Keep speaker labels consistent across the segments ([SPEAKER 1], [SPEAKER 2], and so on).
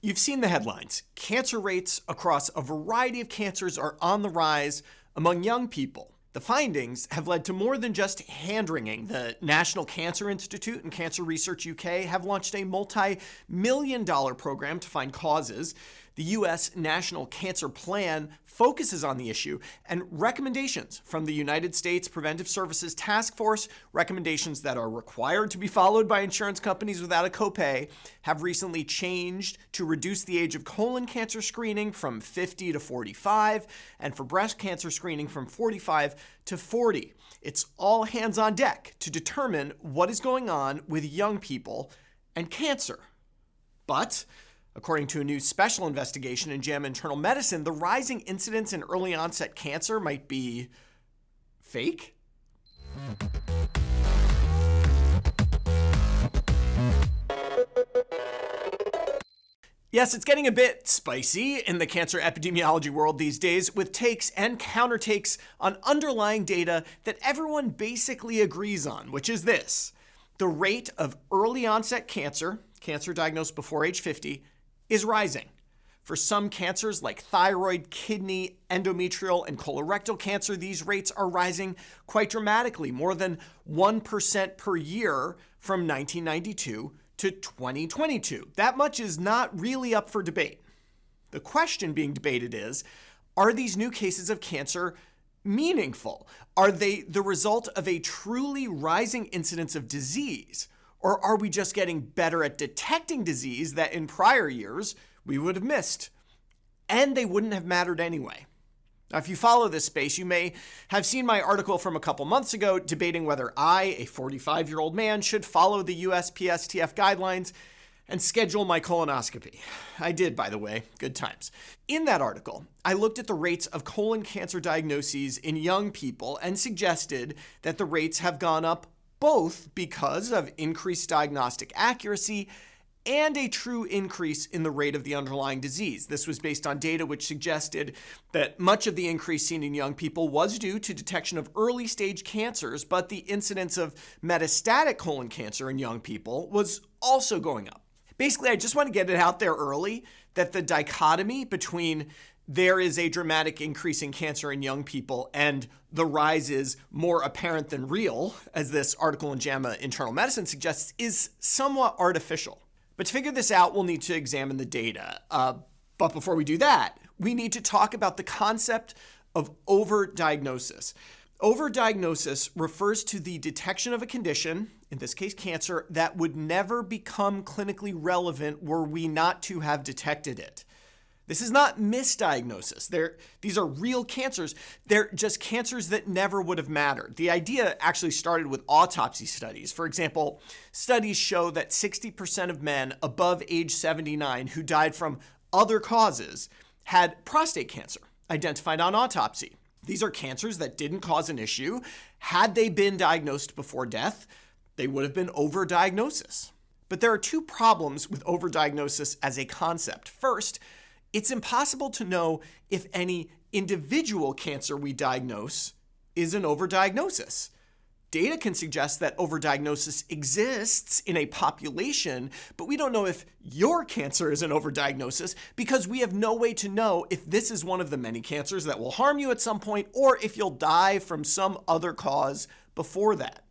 [SPEAKER 1] You've seen the headlines. Cancer rates across a variety of cancers are on the rise among young people. The findings have led to more than just hand-wringing. The National Cancer Institute and Cancer Research UK have launched a multi-million-dollar program to find causes. The U.S. National Cancer Plan focuses on the issue, and recommendations from the United States Preventive Services Task Force, recommendations that are required to be followed by insurance companies without a copay, have recently changed to reduce the age of colon cancer screening from 50 to 45, and for breast cancer screening from 45 to 40. It's all hands on deck to determine what is going on with young people and cancer. But according to a new special investigation in JAMA Internal Medicine, the rising incidence in early onset cancer might be fake. Yes, it's getting a bit spicy in the cancer epidemiology world these days, with takes and countertakes on underlying data that everyone basically agrees on, which is this: the rate of early onset cancer diagnosed before age 50, is rising. For some cancers like thyroid, kidney, endometrial, and colorectal cancer, these rates are rising quite dramatically, more than 1% per year from 1992 to 2022. That much is not really up for debate. The question being debated is, are these new cases of cancer meaningful? Are they the result of a truly rising incidence of disease? Or are we just getting better at detecting disease that in prior years we would have missed? And they wouldn't have mattered anyway. Now, if you follow this space, you may have seen my article from a couple months ago debating whether I, a 45-year-old man, should follow the USPSTF guidelines and schedule my colonoscopy. I did, by the way. Good times. In that article, I looked at the rates of colon cancer diagnoses in young people and suggested that the rates have gone up both because of increased diagnostic accuracy and a true increase in the rate of the underlying disease. This was based on data which suggested that much of the increase seen in young people was due to detection of early stage cancers, but the incidence of metastatic colon cancer in young people was also going up. Basically, I just want to get it out there early that the dichotomy between there is a dramatic increase in cancer in young people and the rise is more apparent than real, as this article in JAMA Internal Medicine suggests, is somewhat artificial. But to figure this out, we'll need to examine the data. But before we do that, we need to talk about the concept of overdiagnosis. Overdiagnosis refers to the detection of a condition, in this case cancer, that would never become clinically relevant were we not to have detected it. This is not misdiagnosis. These are real cancers. They're just cancers that never would have mattered. The idea actually started with autopsy studies. For example, studies show that 60% of men above age 79 who died from other causes had prostate cancer identified on autopsy. These are cancers that didn't cause an issue. Had they been diagnosed before death, they would have been overdiagnosis. But there are two problems with overdiagnosis as a concept. First, it's impossible to know if any individual cancer we diagnose is an overdiagnosis. Data can suggest that overdiagnosis exists in a population, but we don't know if your cancer is an overdiagnosis because we have no way to know if this is one of the many cancers that will harm you at some point or if you'll die from some other cause before that.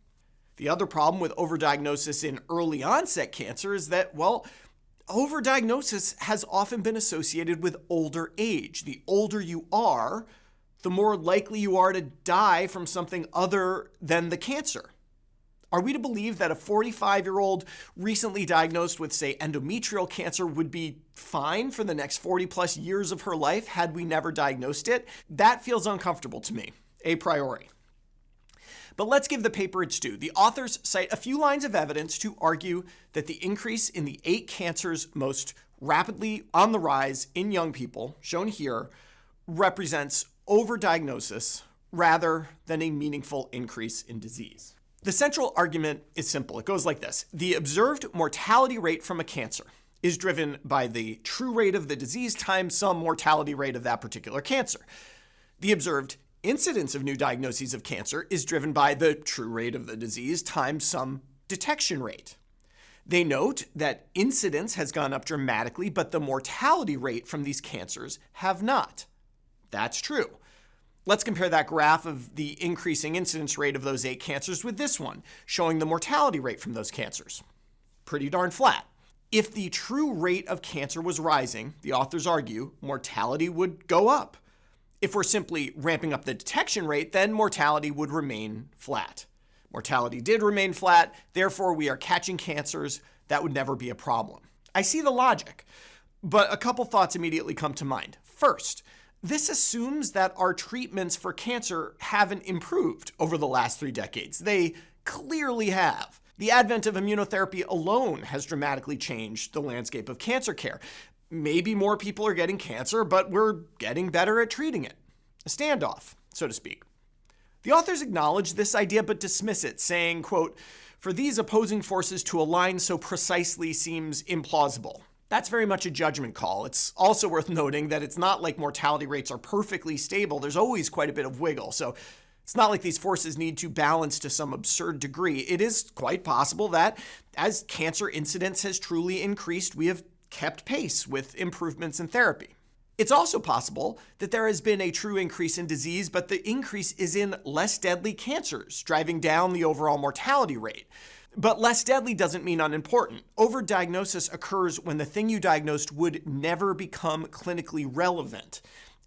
[SPEAKER 1] The other problem with overdiagnosis in early onset cancer is that, well, overdiagnosis has often been associated with older age. The older you are, the more likely you are to die from something other than the cancer. Are we to believe that a 45-year-old recently diagnosed with, say, endometrial cancer would be fine for the next 40-plus years of her life had we never diagnosed it? That feels uncomfortable to me, a priori. But let's give the paper its due. The authors cite a few lines of evidence to argue that the increase in the 8 cancers most rapidly on the rise in young people, shown here, represents overdiagnosis rather than a meaningful increase in disease. The central argument is simple. It goes like this. The observed mortality rate from a cancer is driven by the true rate of the disease times some mortality rate of that particular cancer. The observed incidence of new diagnoses of cancer is driven by the true rate of the disease times some detection rate. They note that incidence has gone up dramatically, but the mortality rate from these cancers have not. That's true. Let's compare that graph of the increasing incidence rate of those 8 cancers with this one, showing the mortality rate from those cancers. Pretty darn flat. If the true rate of cancer was rising, the authors argue, mortality would go up. If we're simply ramping up the detection rate, then mortality would remain flat. Mortality did remain flat, therefore we are catching cancers. That would never be a problem. I see the logic, but a couple thoughts immediately come to mind. First, this assumes that our treatments for cancer haven't improved over the last 3 decades. They clearly have. The advent of immunotherapy alone has dramatically changed the landscape of cancer care. Maybe more people are getting cancer, but we're getting better at treating it. A standoff, so to speak. The authors acknowledge this idea but dismiss it, saying, quote, "For these opposing forces to align so precisely seems implausible." That's very much a judgment call. It's also worth noting that it's not like mortality rates are perfectly stable. There's always quite a bit of wiggle. So it's not like these forces need to balance to some absurd degree. It is quite possible that as cancer incidence has truly increased, we have kept pace with improvements in therapy. It's also possible that there has been a true increase in disease, but the increase is in less deadly cancers, driving down the overall mortality rate. But less deadly doesn't mean unimportant. Overdiagnosis occurs when the thing you diagnosed would never become clinically relevant.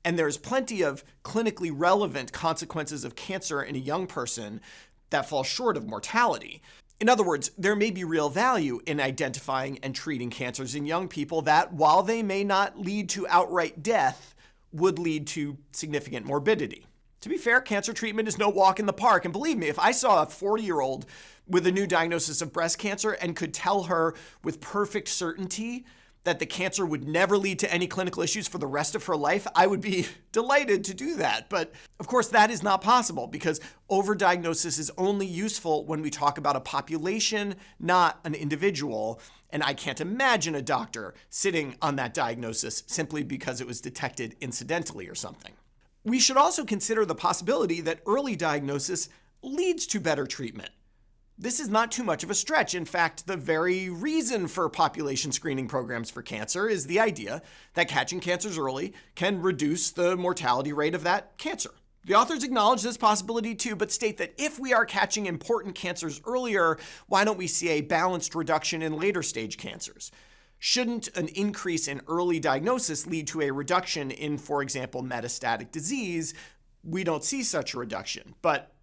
[SPEAKER 1] And there's plenty of clinically relevant consequences of cancer in a young person that fall short of mortality. In other words, there may be real value in identifying and treating cancers in young people that, while they may not lead to outright death, would lead to significant morbidity. To be fair, cancer treatment is no walk in the park. And believe me, if I saw a 40-year-old with a new diagnosis of breast cancer and could tell her with perfect certainty that the cancer would never lead to any clinical issues for the rest of her life, I would be delighted to do that. But of course, that is not possible because overdiagnosis is only useful when we talk about a population, not an individual. And I can't imagine a doctor sitting on that diagnosis simply because it was detected incidentally or something. We should also consider the possibility that early diagnosis leads to better treatment. This is not too much of a stretch. In fact, the very reason for population screening programs for cancer is the idea that catching cancers early can reduce the mortality rate of that cancer. The authors acknowledge this possibility too, but state that if we are catching important cancers earlier, why don't we see a balanced reduction in later stage cancers? Shouldn't an increase in early diagnosis lead to a reduction in, for example, metastatic disease? We don't see such a reduction, but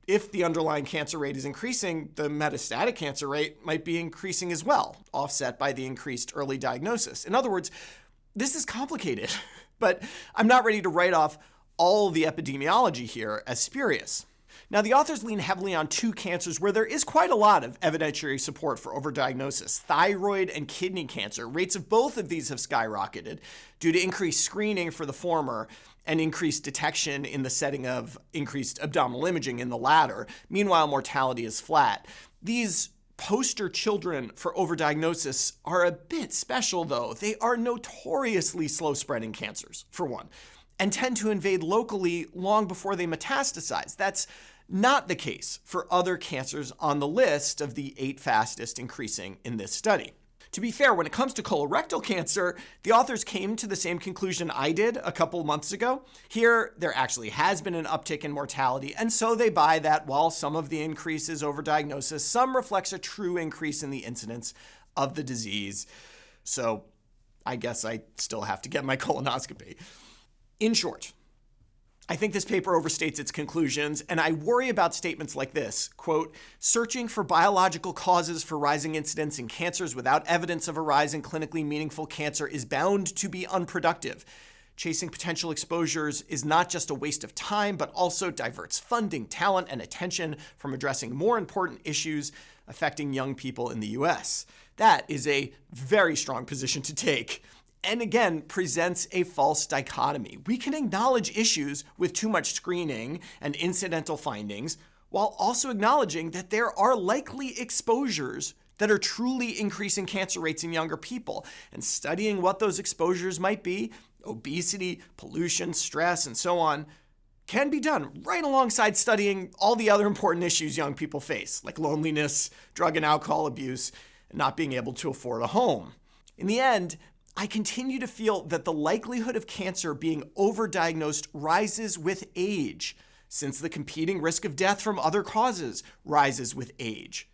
[SPEAKER 1] if the underlying cancer rate is increasing, the metastatic cancer rate might be increasing as well, offset by the increased early diagnosis. In other words, this is complicated, but I'm not ready to write off all the epidemiology here as spurious. Now, the authors lean heavily on 2 cancers where there is quite a lot of evidentiary support for overdiagnosis: thyroid and kidney cancer. Rates of both of these have skyrocketed due to increased screening for the former and increased detection in the setting of increased abdominal imaging in the latter. Meanwhile, mortality is flat. These poster children for overdiagnosis are a bit special, though. They are notoriously slow-spreading cancers, for one, and tend to invade locally long before they metastasize. That's not the case for other cancers on the list of the 8 fastest increasing in this study. To be fair, when it comes to colorectal cancer, the authors came to the same conclusion I did a couple months ago. Here, there actually has been an uptick in mortality, and so they buy that while some of the increase is overdiagnosis, some reflects a true increase in the incidence of the disease. So I guess I still have to get my colonoscopy. In short, I think this paper overstates its conclusions, and I worry about statements like this, quote, "Searching for biological causes for rising incidence in cancers without evidence of a rise in clinically meaningful cancer is bound to be unproductive. Chasing potential exposures is not just a waste of time, but also diverts funding, talent, and attention from addressing more important issues affecting young people in the US." That is a very strong position to take, and again, presents a false dichotomy. We can acknowledge issues with too much screening and incidental findings, while also acknowledging that there are likely exposures that are truly increasing cancer rates in younger people. And studying what those exposures might be, obesity, pollution, stress, and so on, can be done right alongside studying all the other important issues young people face, like loneliness, drug and alcohol abuse, and not being able to afford a home. In the end, I continue to feel that the likelihood of cancer being overdiagnosed rises with age, since the competing risk of death from other causes rises with age.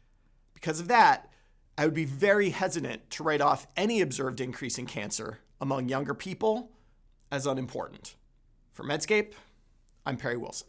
[SPEAKER 1] Because of that, I would be very hesitant to write off any observed increase in cancer among younger people as unimportant. For Medscape, I'm Perry Wilson.